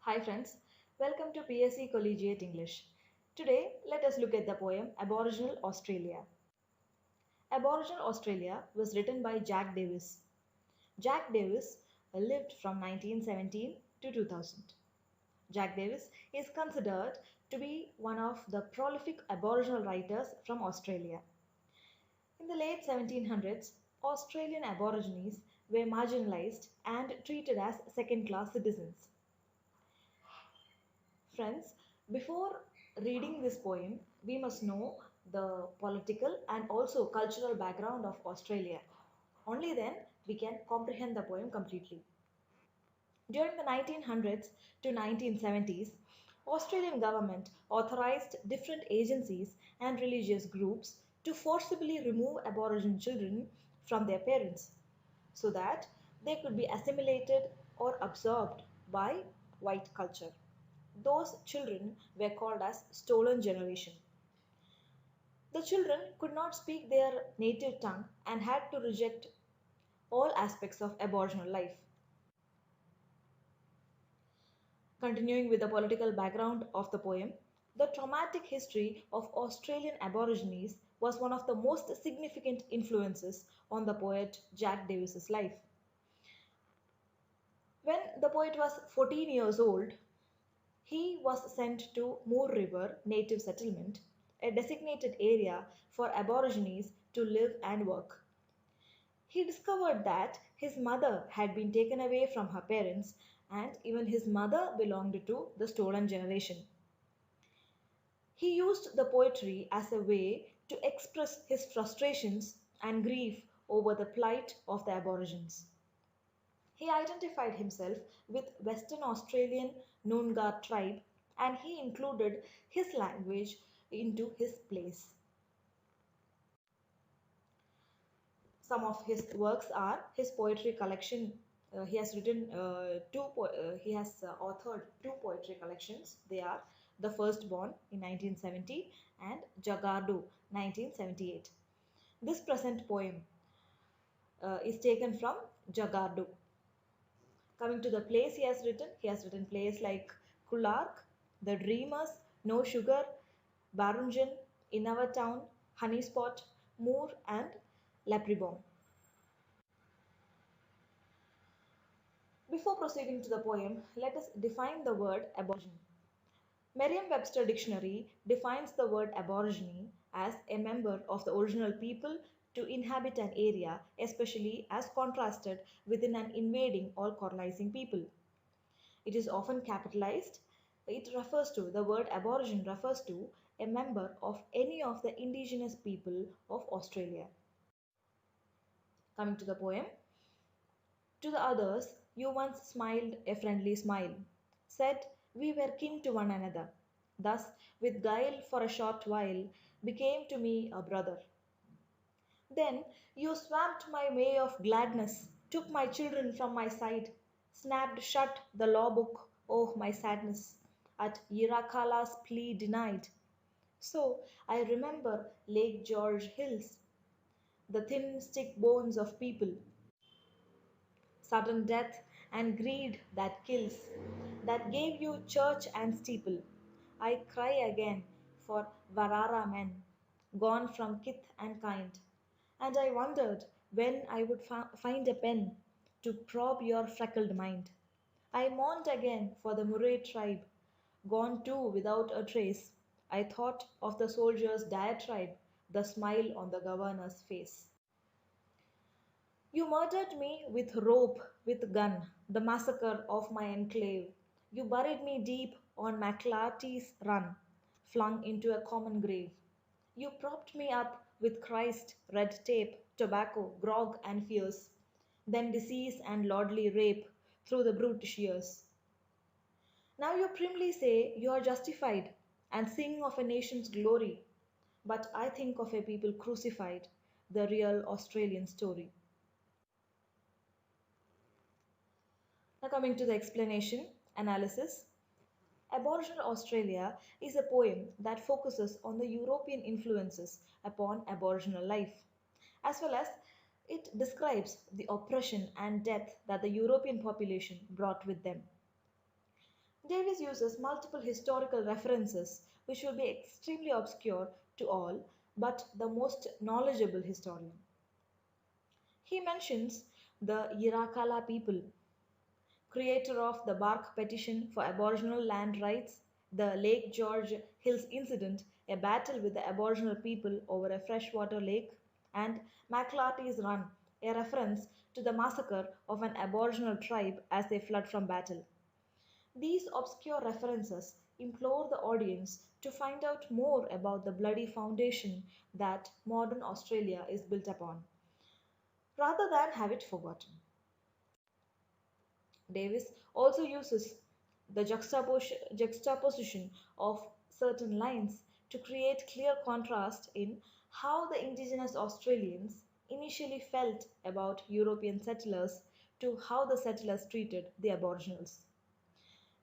Hi friends, welcome to PSC Collegiate English. Today, let us look at the poem Aboriginal Australia. Aboriginal Australia was written by Jack Davis. Jack Davis lived from 1917 to 2000. Jack Davis is considered to be one of the prolific Aboriginal writers from Australia. In the late 1700s, Australian Aborigines were marginalized and treated as second class citizens. Friends, before reading this poem, we must know the political and also cultural background of Australia. Only then we can comprehend the poem completely. During the 1900s to 1970s, Australian government authorized different agencies and religious groups to forcibly remove Aboriginal children from their parents so that they could be assimilated or absorbed by white culture. Those children were called as stolen generation. The children could not speak their native tongue and had to reject all aspects of Aboriginal life. Continuing with the political background of the poem, the traumatic history of Australian Aborigines was one of the most significant influences on the poet Jack Davis's life. When the poet was 14 years old, he was sent to Moore River Native Settlement, a designated area for Aborigines to live and work. He discovered that his mother had been taken away from her parents, and even his mother belonged to the stolen generation. He used the poetry as a way to express his frustrations and grief over the plight of the Aborigines. He identified himself with Western Australian Noongar tribe and he included his language into his plays. Some of his works are his poetry collection. He has written he has authored two poetry collections. They are The Firstborn in 1970 and Jagardu 1978. This present poem is taken from Jagardu. Coming to the plays he has written plays like Kulark, The Dreamers, No Sugar, Barunjan, In Our Town, Honey Spot, Moore, and Leprechaun. Before proceeding to the poem, let us define the word aborigine. Merriam Webster Dictionary defines the word aborigine as a member of the original people to inhabit an area, especially as contrasted within an invading or colonizing people. It is often capitalized. The word aborigine refers to a member of any of the indigenous people of Australia. Coming to the poem, to the others, you once smiled a friendly smile, said we were kin to one another. Thus, with guile for a short while, became to me a brother. Then you swamped my May of gladness, took my children from my side, snapped shut the law book, oh my sadness, at Yirakala's plea denied. So I remember Lake George hills, the thin stick bones of people, sudden death and greed that kills, that gave you church and steeple. I cry again for Varara men, gone from kith and kind, and I wondered when I would find a pen to probe your freckled mind. I mourned again for the Murray tribe, gone too without a trace. I thought of the soldier's diatribe, the smile on the governor's face. You murdered me with rope, with gun, the massacre of my enclave. You buried me deep on McClarty's run, flung into a common grave. You propped me up with Christ, red tape, tobacco, grog, and fears, then disease and lordly rape through the brutish years. Now you primly say you are justified and sing of a nation's glory, but I think of a people crucified, the real Australian story. Now, coming to the explanation analysis, Aboriginal Australia is a poem that focuses on the European influences upon Aboriginal life, as well as it describes the oppression and death that the European population brought with them. Davis uses multiple historical references, which will be extremely obscure to all but the most knowledgeable historian. He mentions the Yirakala people, creator of the Bark Petition for Aboriginal Land Rights, the Lake George Hills Incident, a battle with the Aboriginal people over a freshwater lake, and McClarty's Run, a reference to the massacre of an Aboriginal tribe as they fled from battle. These obscure references implore the audience to find out more about the bloody foundation that modern Australia is built upon, rather than have it forgotten. Davis also uses the juxtaposition of certain lines to create clear contrast in how the indigenous Australians initially felt about European settlers to how the settlers treated the Aboriginals.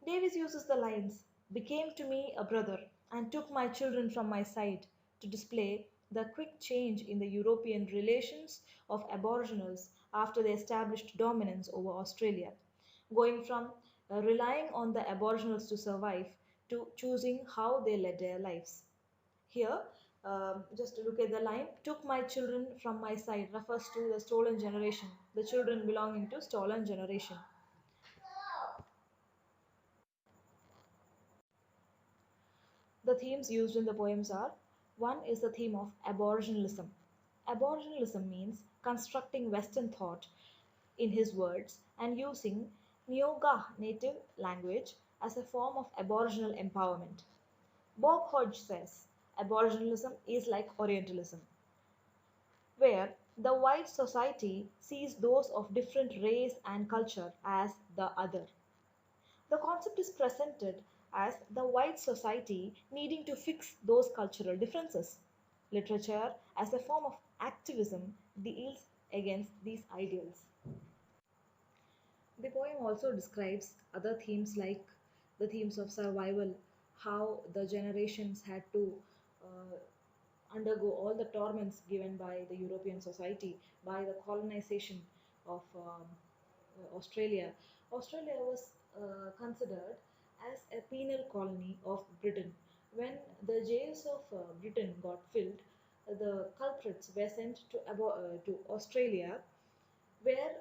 Davis uses the lines, became to me a brother, and took my children from my side, to display the quick change in the European relations of Aboriginals after they established dominance over Australia, going from relying on the Aboriginals to survive to choosing how they led their lives. Here, just to look at the line, took my children from my side refers to the stolen generation, the children belonging to stolen generation. The themes used in the poems are: one is the theme of Aboriginalism. Aboriginalism means constructing Western thought in his words and using Neoga native language as a form of Aboriginal empowerment. Bob Hodge says Aboriginalism is like Orientalism, where the white society sees those of different race and culture as the other. The concept is presented as the white society needing to fix those cultural differences. Literature, as a form of activism, deals against these ideals. The poem also describes other themes like the themes of survival, how the generations had to undergo all the torments given by the European society, by the colonization of Australia. Australia was considered as a penal colony of Britain. When the jails of Britain got filled, the culprits were sent to Australia, where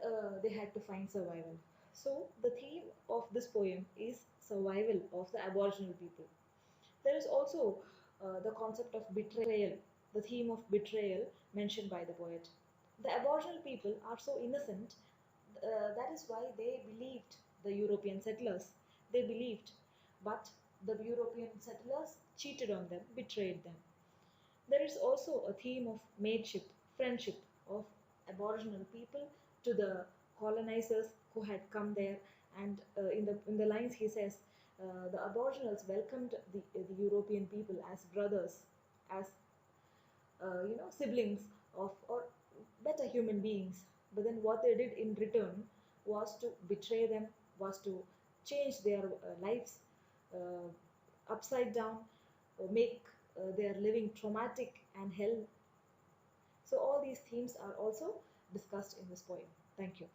they had to find survival. So, the theme of this poem is survival of the Aboriginal people. There is also the concept of betrayal, the theme of betrayal mentioned by the poet. The Aboriginal people are so innocent, that is why they believed the European settlers. They believed, but the European settlers cheated on them, betrayed them. There is also a theme of mateship, friendship of Aboriginal people to the colonizers who had come there. And in the lines he says, the Aboriginals welcomed the European people as brothers, as siblings of or better human beings. But then what they did in return was to betray them, was to change their lives uh, upside down, make their living traumatic and hell. So all these themes are also discussed in this poem. Thank you.